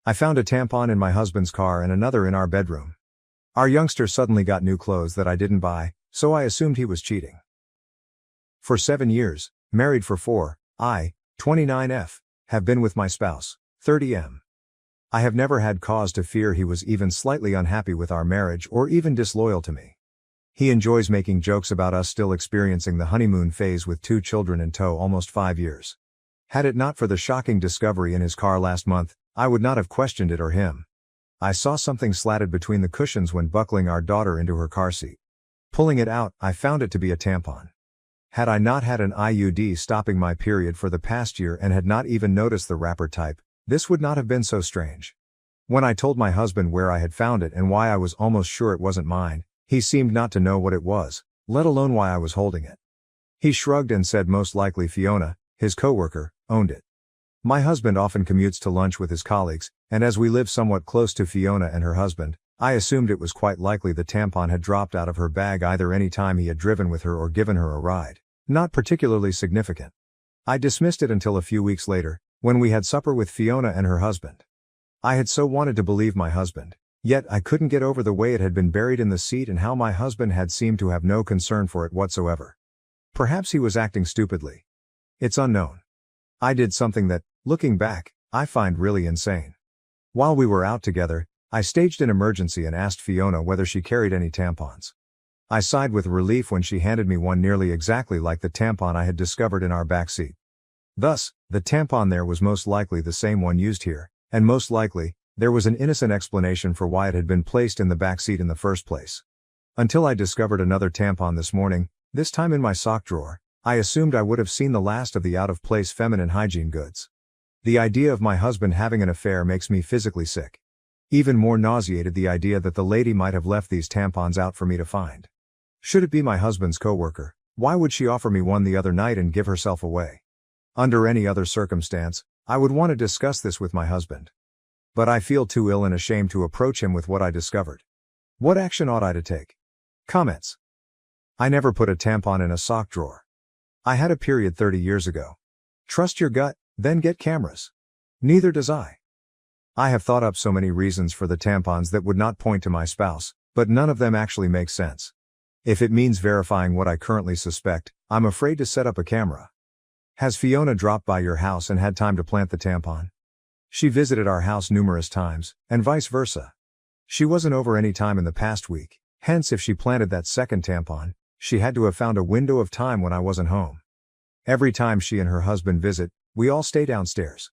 I found a tampon in my husband's car and another in our bedroom. Our youngster suddenly got new clothes that I didn't buy, so I assumed he was cheating. For 7 years, married for 4, I, 29F, have been with my spouse, 30M. I have never had cause to fear he was even slightly unhappy with our marriage or even disloyal to me. He enjoys making jokes about us still experiencing the honeymoon phase with 2 children in tow almost 5 years. Had it not for the shocking discovery in his car last month, I would not have questioned it or him. I saw something slatted between the cushions when buckling our daughter into her car seat. Pulling it out, I found it to be a tampon. Had I not had an IUD stopping my period for the past year and had not even noticed the wrapper type, this would not have been so strange. When I told my husband where I had found it and why I was almost sure it wasn't mine, he seemed not to know what it was, let alone why I was holding it. He shrugged and said most likely Fiona, his coworker, owned it. My husband often commutes to lunch with his colleagues, and as we live somewhat close to Fiona and her husband, I assumed it was quite likely the tampon had dropped out of her bag either any time he had driven with her or given her a ride. Not particularly significant. I dismissed it until a few weeks later, when we had supper with Fiona and her husband. I had so wanted to believe my husband, yet I couldn't get over the way it had been buried in the seat and how my husband had seemed to have no concern for it whatsoever. Perhaps he was acting stupidly. It's unknown. I did something that, looking back, I find really insane. While we were out together, I staged an emergency and asked Fiona whether she carried any tampons. I sighed with relief when she handed me one nearly exactly like the tampon I had discovered in our back seat. Thus, the tampon there was most likely the same one used here, and most likely, there was an innocent explanation for why it had been placed in the back seat in the first place. Until I discovered another tampon this morning, this time in my sock drawer, I assumed I would have seen the last of the out-of-place feminine hygiene goods. The idea of my husband having an affair makes me physically sick. Even more nauseated the idea that the lady might have left these tampons out for me to find. Should it be my husband's coworker, why would she offer me one the other night and give herself away? Under any other circumstance, I would want to discuss this with my husband. But I feel too ill and ashamed to approach him with what I discovered. What action ought I to take? Comments. I never put a tampon in a sock drawer. I had a period 30 years ago. Trust your gut, then get cameras. Neither does I. I have thought up so many reasons for the tampons that would not point to my spouse, but none of them actually make sense. If it means verifying what I currently suspect, I'm afraid to set up a camera. Has Fiona dropped by your house and had time to plant the tampon? She visited our house numerous times, and vice versa. She wasn't over any time in the past week, hence if she planted that second tampon, she had to have found a window of time when I wasn't home. Every time she and her husband visit, we all stay downstairs.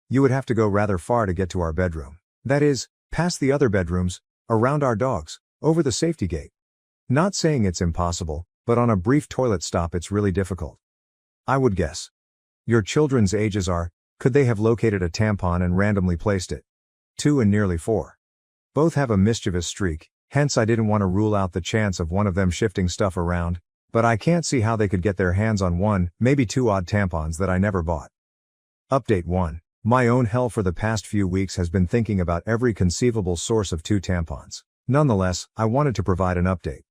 You would have to go rather far to get to our bedroom. That is, past the other bedrooms, around our dogs, over the safety gate. Not saying it's impossible, but on a brief toilet stop it's really difficult. I would guess. Your children's ages are, could they have located a tampon and randomly placed it? 2 and nearly 4. Both have a mischievous streak, hence I didn't want to rule out the chance of one of them shifting stuff around, but I can't see how they could get their hands on 1, maybe 2 odd tampons that I never bought. Update 1. My own hell for the past few weeks has been thinking about every conceivable source of 2 tampons. Nonetheless, I wanted to provide an update.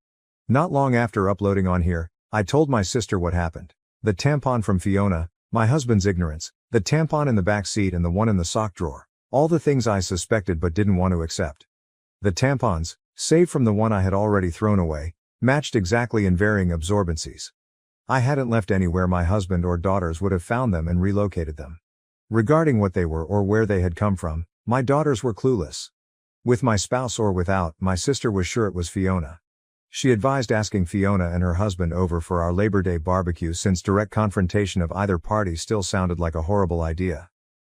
Not long after uploading on here, I told my sister what happened. The tampon from Fiona, my husband's ignorance, the tampon in the back seat and the one in the sock drawer. All the things I suspected but didn't want to accept. The tampons, save from the one I had already thrown away, matched exactly in varying absorbencies. I hadn't left anywhere my husband or daughters would have found them and relocated them. Regarding what they were or where they had come from, my daughters were clueless. With my spouse or without, my sister was sure it was Fiona. She advised asking Fiona and her husband over for our Labor Day barbecue since direct confrontation of either party still sounded like a horrible idea.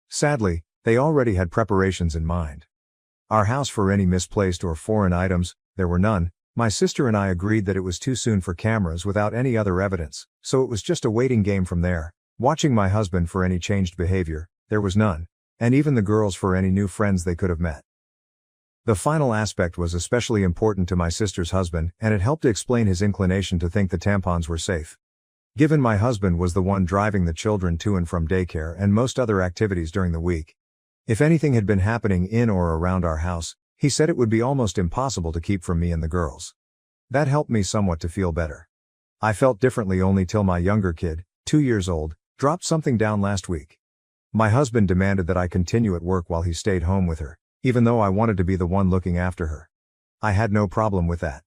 Sadly, they already had preparations in mind. Our house for any misplaced or foreign items, there were none. My sister and I agreed that it was too soon for cameras without any other evidence, so it was just a waiting game from there. Watching my husband for any changed behavior, there was none, and even the girls for any new friends they could have met. The final aspect was especially important to my sister's husband, and it helped to explain his inclination to think the tampons were safe. Given my husband was the one driving the children to and from daycare and most other activities during the week. If anything had been happening in or around our house, he said it would be almost impossible to keep from me and the girls. That helped me somewhat to feel better. I felt differently only till my younger kid, 2 years old, dropped something down last week. My husband demanded that I continue at work while he stayed home with her, even though I wanted to be the one looking after her. I had no problem with that.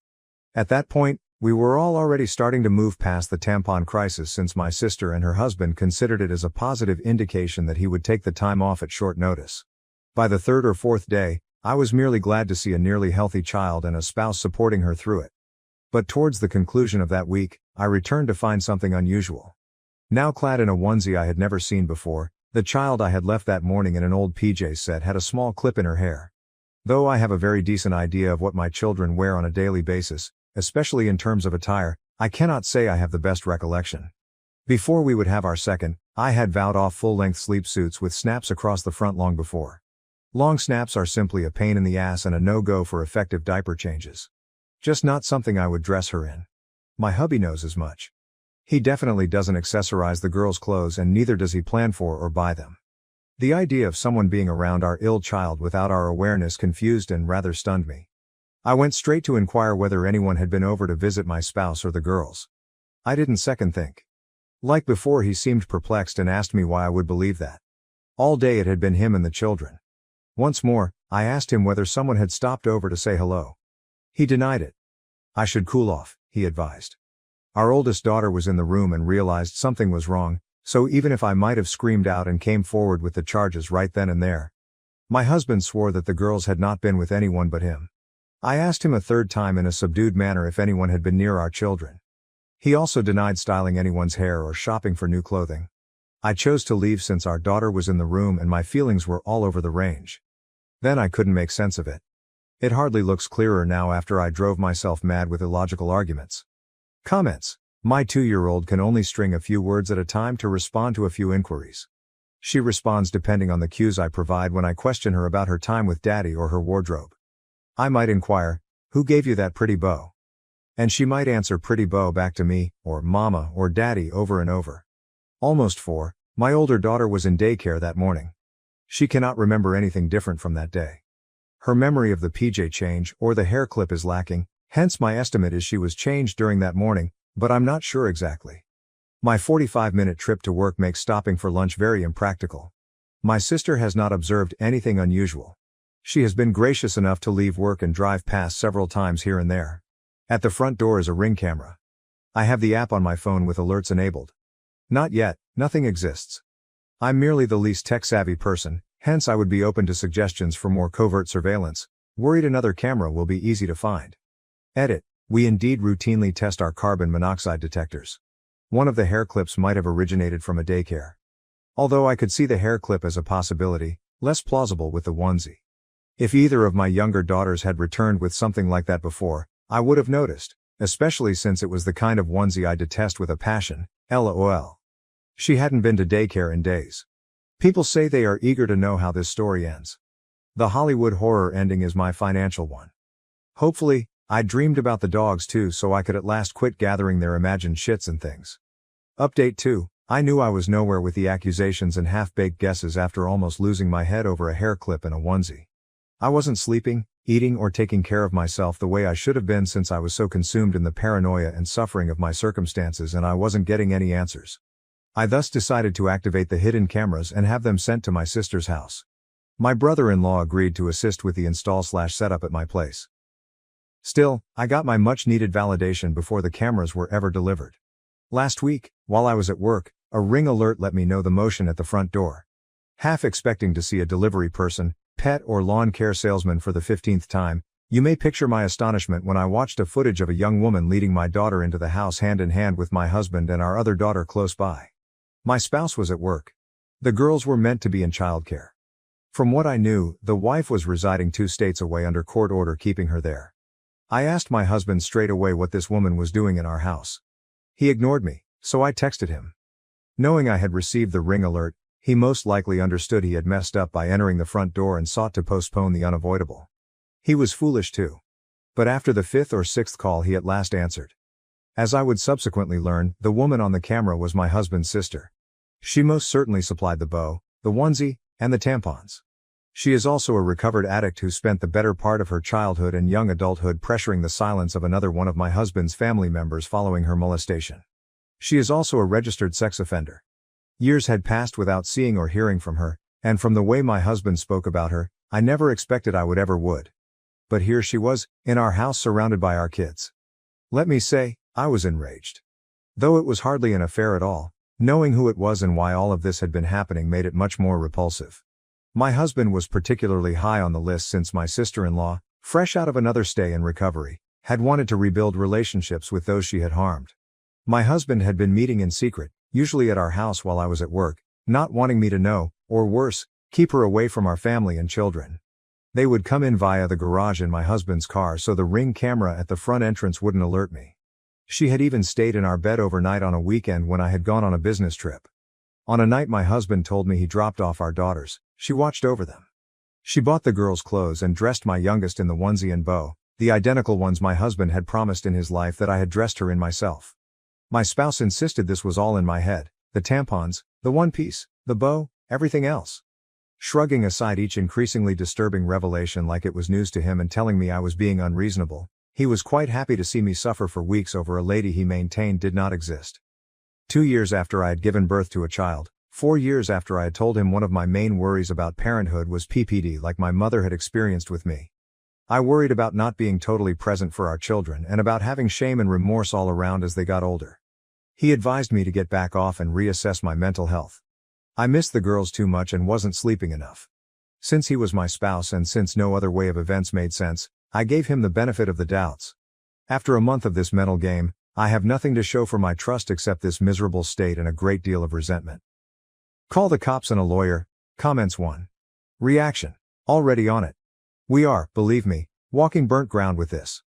At that point, we were all already starting to move past the tampon crisis since my sister and her husband considered it as a positive indication that he would take the time off at short notice. By the third or fourth day, I was merely glad to see a nearly healthy child and a spouse supporting her through it. But towards the conclusion of that week, I returned to find something unusual. Now clad in a onesie I had never seen before, the child I had left that morning in an old PJ set had a small clip in her hair. Though I have a very decent idea of what my children wear on a daily basis, especially in terms of attire, I cannot say I have the best recollection. Before we would have our second, I had vowed off full-length sleep suits with snaps across the front long before. Long snaps are simply a pain in the ass and a no-go for effective diaper changes. Just not something I would dress her in. My hubby knows as much. He definitely doesn't accessorize the girls' clothes and neither does he plan for or buy them. The idea of someone being around our ill child without our awareness confused and rather stunned me. I went straight to inquire whether anyone had been over to visit my spouse or the girls. I didn't second think. Like before, he seemed perplexed and asked me why I would believe that. All day it had been him and the children. Once more, I asked him whether someone had stopped over to say hello. He denied it. I should cool off, he advised. Our oldest daughter was in the room and realized something was wrong, so even if I might have screamed out and came forward with the charges right then and there. My husband swore that the girls had not been with anyone but him. I asked him a third time in a subdued manner if anyone had been near our children. He also denied styling anyone's hair or shopping for new clothing. I chose to leave since our daughter was in the room and my feelings were all over the range. Then I couldn't make sense of it. It hardly looks clearer now after I drove myself mad with illogical arguments. Comments. My 2-year-old can only string a few words at a time to respond to a few inquiries. She responds depending on the cues I provide when I question her about her time with daddy or her wardrobe. I might inquire, "Who gave you that pretty bow?" And she might answer pretty bow back to me, or mama, or daddy over and over. Almost 4, my older daughter was in daycare that morning. She cannot remember anything different from that day. Her memory of the PJ change or the hair clip is lacking, hence my estimate is she was changed during that morning, but I'm not sure exactly. My 45-minute trip to work makes stopping for lunch very impractical. My sister has not observed anything unusual. She has been gracious enough to leave work and drive past several times here and there. At the front door is a Ring camera. I have the app on my phone with alerts enabled. Not yet, nothing exists. I'm merely the least tech-savvy person, hence I would be open to suggestions for more covert surveillance, worried another camera will be easy to find. Edit. We indeed routinely test our carbon monoxide detectors. One of the hair clips might have originated from a daycare. Although I could see the hair clip as a possibility, less plausible with the onesie. If either of my younger daughters had returned with something like that before, I would have noticed, especially since it was the kind of onesie I detest with a passion, LOL. She hadn't been to daycare in days. People say they are eager to know how this story ends. The Hollywood horror ending is my financial one. Hopefully, I dreamed about the dogs too so I could at last quit gathering their imagined shits and things. Update 2. I knew I was nowhere with the accusations and half-baked guesses after almost losing my head over a hair clip and a onesie. I wasn't sleeping, eating or taking care of myself the way I should have been since I was so consumed in the paranoia and suffering of my circumstances and I wasn't getting any answers. I thus decided to activate the hidden cameras and have them sent to my sister's house. My brother-in-law agreed to assist with the install/setup at my place. Still, I got my much-needed validation before the cameras were ever delivered. Last week, while I was at work, a Ring alert let me know the motion at the front door. Half expecting to see a delivery person, pet or lawn care salesman for the 15th time, you may picture my astonishment when I watched a footage of a young woman leading my daughter into the house hand in hand with my husband and our other daughter close by. My spouse was at work. The girls were meant to be in childcare. From what I knew, the wife was residing 2 states away under court order keeping her there. I asked my husband straight away what this woman was doing in our house. He ignored me, so I texted him. Knowing I had received the Ring alert, he most likely understood he had messed up by entering the front door and sought to postpone the unavoidable. He was foolish too. But after the 5th or 6th call he at last answered. As I would subsequently learn, the woman on the camera was my husband's sister. She most certainly supplied the bow, the onesie, and the tampons. She is also a recovered addict who spent the better part of her childhood and young adulthood pressuring the silence of another one of my husband's family members following her molestation. She is also a registered sex offender. Years had passed without seeing or hearing from her, and from the way my husband spoke about her, I never expected I would. But here she was, in our house surrounded by our kids. Let me say, I was enraged. Though it was hardly an affair at all, knowing who it was and why all of this had been happening made it much more repulsive. My husband was particularly high on the list since my sister-in-law, fresh out of another stay in recovery, had wanted to rebuild relationships with those she had harmed. My husband had been meeting in secret, usually at our house while I was at work, not wanting me to know, or worse, keep her away from our family and children. They would come in via the garage in my husband's car so the Ring camera at the front entrance wouldn't alert me. She had even stayed in our bed overnight on a weekend when I had gone on a business trip. On a night my husband told me he dropped off our daughters, she watched over them. She bought the girls' clothes and dressed my youngest in the onesie and bow, the identical ones my husband had promised in his life that I had dressed her in myself. My spouse insisted this was all in my head, the tampons, the one piece, the bow, everything else. Shrugging aside each increasingly disturbing revelation like it was news to him and telling me I was being unreasonable, he was quite happy to see me suffer for weeks over a lady he maintained did not exist. 2 years after I had given birth to a child, 4 years after I had told him one of my main worries about parenthood was PPD like my mother had experienced with me. I worried about not being totally present for our children and about having shame and remorse all around as they got older. He advised me to get back off and reassess my mental health. I missed the girls too much and wasn't sleeping enough. Since he was my spouse and since no other way of events made sense, I gave him the benefit of the doubts. After a month of this mental game, I have nothing to show for my trust except this miserable state and a great deal of resentment. Call the cops and a lawyer, comments 1. Reaction. Already on it. We are, believe me, walking burnt ground with this.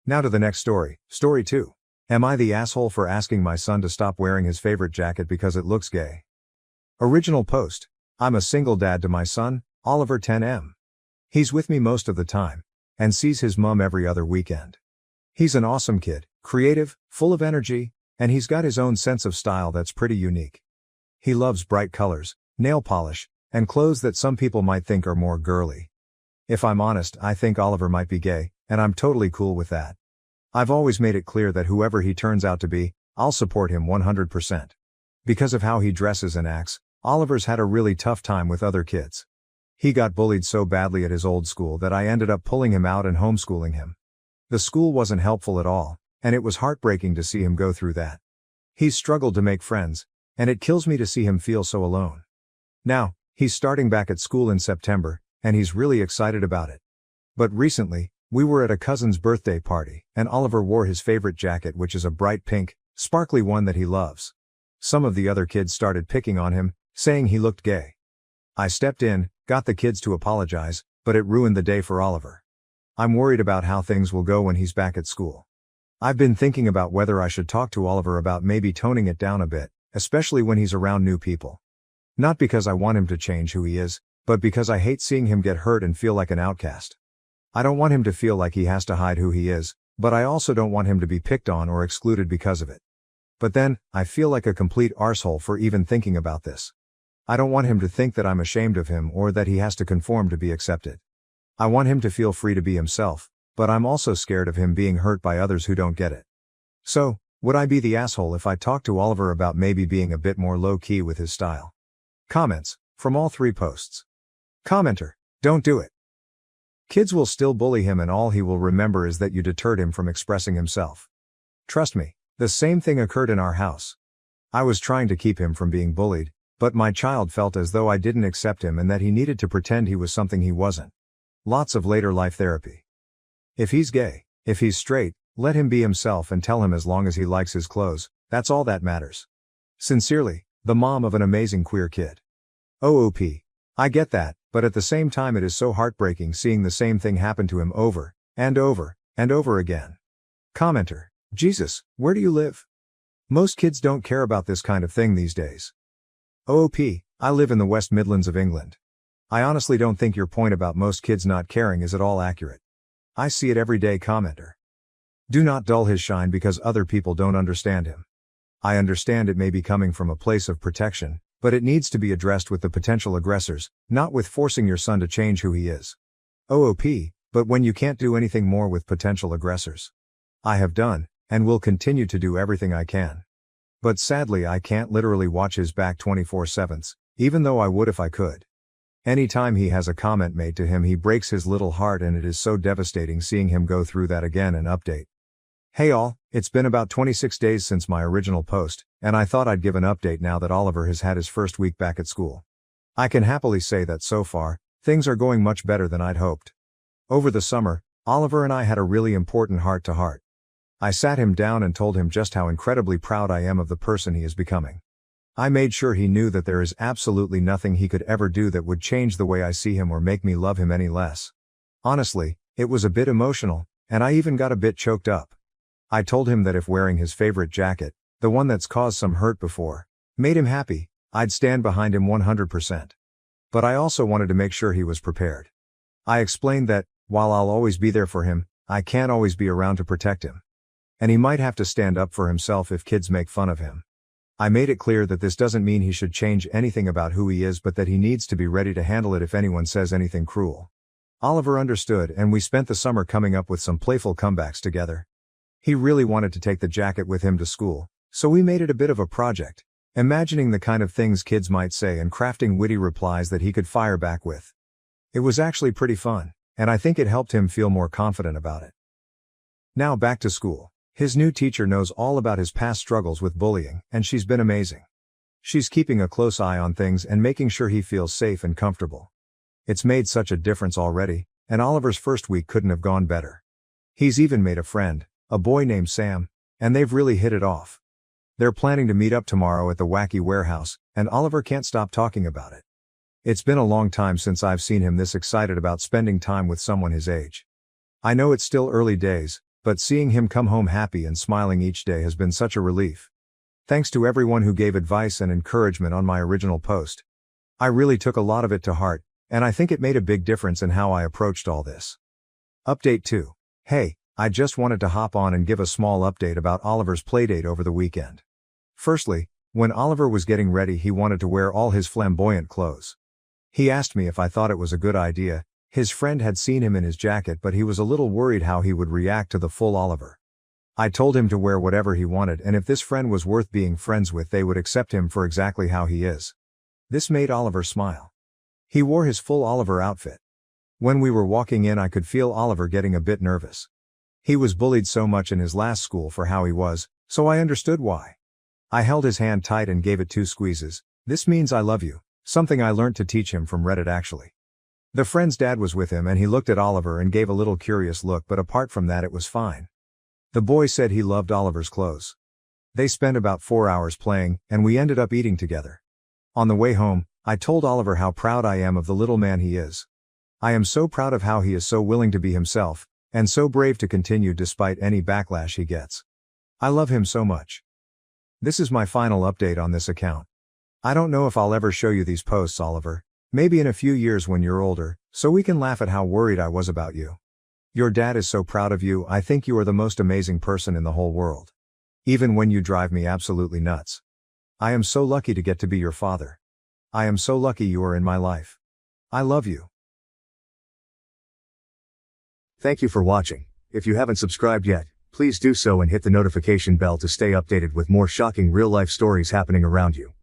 Now to the next story, story 2. Am I the asshole for asking my son to stop wearing his favorite jacket because it looks gay? Original post. I'm a single dad to my son, Oliver 10M. He's with me most of the time, and sees his mom every other weekend. He's an awesome kid, creative, full of energy, and he's got his own sense of style that's pretty unique. He loves bright colors, nail polish, and clothes that some people might think are more girly. If I'm honest, I think Oliver might be gay, and I'm totally cool with that. I've always made it clear that whoever he turns out to be, I'll support him 100%. Because of how he dresses and acts, Oliver's had a really tough time with other kids. He got bullied so badly at his old school that I ended up pulling him out and homeschooling him. The school wasn't helpful at all, and it was heartbreaking to see him go through that. He's struggled to make friends, and it kills me to see him feel so alone. Now, he's starting back at school in September, and he's really excited about it. But recently, we were at a cousin's birthday party, and Oliver wore his favorite jacket, which is a bright pink, sparkly one that he loves. Some of the other kids started picking on him, saying he looked gay. I stepped in, got the kids to apologize, but it ruined the day for Oliver. I'm worried about how things will go when he's back at school. I've been thinking about whether I should talk to Oliver about maybe toning it down a bit, especially when he's around new people. Not because I want him to change who he is, but because I hate seeing him get hurt and feel like an outcast. I don't want him to feel like he has to hide who he is, but I also don't want him to be picked on or excluded because of it. But then, I feel like a complete arsehole for even thinking about this. I don't want him to think that I'm ashamed of him or that he has to conform to be accepted. I want him to feel free to be himself, but I'm also scared of him being hurt by others who don't get it. So, would I be the asshole if I talked to Oliver about maybe being a bit more low-key with his style? Comments, from all 3 posts. Commenter, don't do it. Kids will still bully him and all he will remember is that you deterred him from expressing himself. Trust me, the same thing occurred in our house. I was trying to keep him from being bullied, but my child felt as though I didn't accept him and that he needed to pretend he was something he wasn't. Lots of later life therapy. If he's gay, if he's straight, let him be himself and tell him as long as he likes his clothes, that's all that matters. Sincerely, the mom of an amazing queer kid. OOP. I get that, but at the same time it is so heartbreaking seeing the same thing happen to him over, and over, and over again. Commenter, Jesus, where do you live? Most kids don't care about this kind of thing these days. OOP, I live in the West Midlands of England. I honestly don't think your point about most kids not caring is at all accurate. I see it every day. Commenter. Do not dull his shine because other people don't understand him. I understand it may be coming from a place of protection, but it needs to be addressed with the potential aggressors, not with forcing your son to change who he is. OOP, but when you can't do anything more with potential aggressors. I have done, and will continue to do everything I can. But sadly I can't literally watch his back 24/7, even though I would if I could. Anytime he has a comment made to him he breaks his little heart, and it is so devastating seeing him go through that again. And update. Hey all, it's been about 26 days since my original post, and I thought I'd give an update now that Oliver has had his first week back at school. I can happily say that so far, things are going much better than I'd hoped. Over the summer, Oliver and I had a really important heart-to-heart. I sat him down and told him just how incredibly proud I am of the person he is becoming. I made sure he knew that there is absolutely nothing he could ever do that would change the way I see him or make me love him any less. Honestly, it was a bit emotional, and I even got a bit choked up. I told him that if wearing his favorite jacket, the one that's caused some hurt before, made him happy, I'd stand behind him 100%. But I also wanted to make sure he was prepared. I explained that, while I'll always be there for him, I can't always be around to protect him. And he might have to stand up for himself if kids make fun of him. I made it clear that this doesn't mean he should change anything about who he is, but that he needs to be ready to handle it if anyone says anything cruel. Oliver understood, and we spent the summer coming up with some playful comebacks together. He really wanted to take the jacket with him to school, so we made it a bit of a project, imagining the kind of things kids might say and crafting witty replies that he could fire back with. It was actually pretty fun, and I think it helped him feel more confident about it. Now back to school. His new teacher knows all about his past struggles with bullying, and she's been amazing. She's keeping a close eye on things and making sure he feels safe and comfortable. It's made such a difference already, and Oliver's first week couldn't have gone better. He's even made a friend, a boy named Sam, and they've really hit it off. They're planning to meet up tomorrow at the wacky warehouse, and Oliver can't stop talking about it. It's been a long time since I've seen him this excited about spending time with someone his age. I know it's still early days, but seeing him come home happy and smiling each day has been such a relief. Thanks to everyone who gave advice and encouragement on my original post. I really took a lot of it to heart, and I think it made a big difference in how I approached all this. Update 2. Hey, I just wanted to hop on and give a small update about Oliver's playdate over the weekend. Firstly, when Oliver was getting ready he wanted to wear all his flamboyant clothes. He asked me if I thought it was a good idea. His friend had seen him in his jacket, but he was a little worried how he would react to the full Oliver. I told him to wear whatever he wanted, and if this friend was worth being friends with they would accept him for exactly how he is. This made Oliver smile. He wore his full Oliver outfit. When we were walking in I could feel Oliver getting a bit nervous. He was bullied so much in his last school for how he was, so I understood why. I held his hand tight and gave it 2 squeezes. This means I love you, something I learned to teach him from Reddit actually. The friend's dad was with him and he looked at Oliver and gave a little curious look, but apart from that it was fine. The boy said he loved Oliver's clothes. They spent about 4 hours playing, and we ended up eating together. On the way home, I told Oliver how proud I am of the little man he is. I am so proud of how he is so willing to be himself, and so brave to continue despite any backlash he gets. I love him so much. This is my final update on this account. I don't know if I'll ever show you these posts, Oliver. Maybe in a few years when you're older, so we can laugh at how worried I was about you. Your dad is so proud of you. I think you are the most amazing person in the whole world. Even when you drive me absolutely nuts. I am so lucky to get to be your father. I am so lucky you are in my life. I love you. Thank you for watching. If you haven't subscribed yet, please do so and hit the notification bell to stay updated with more shocking real-life stories happening around you.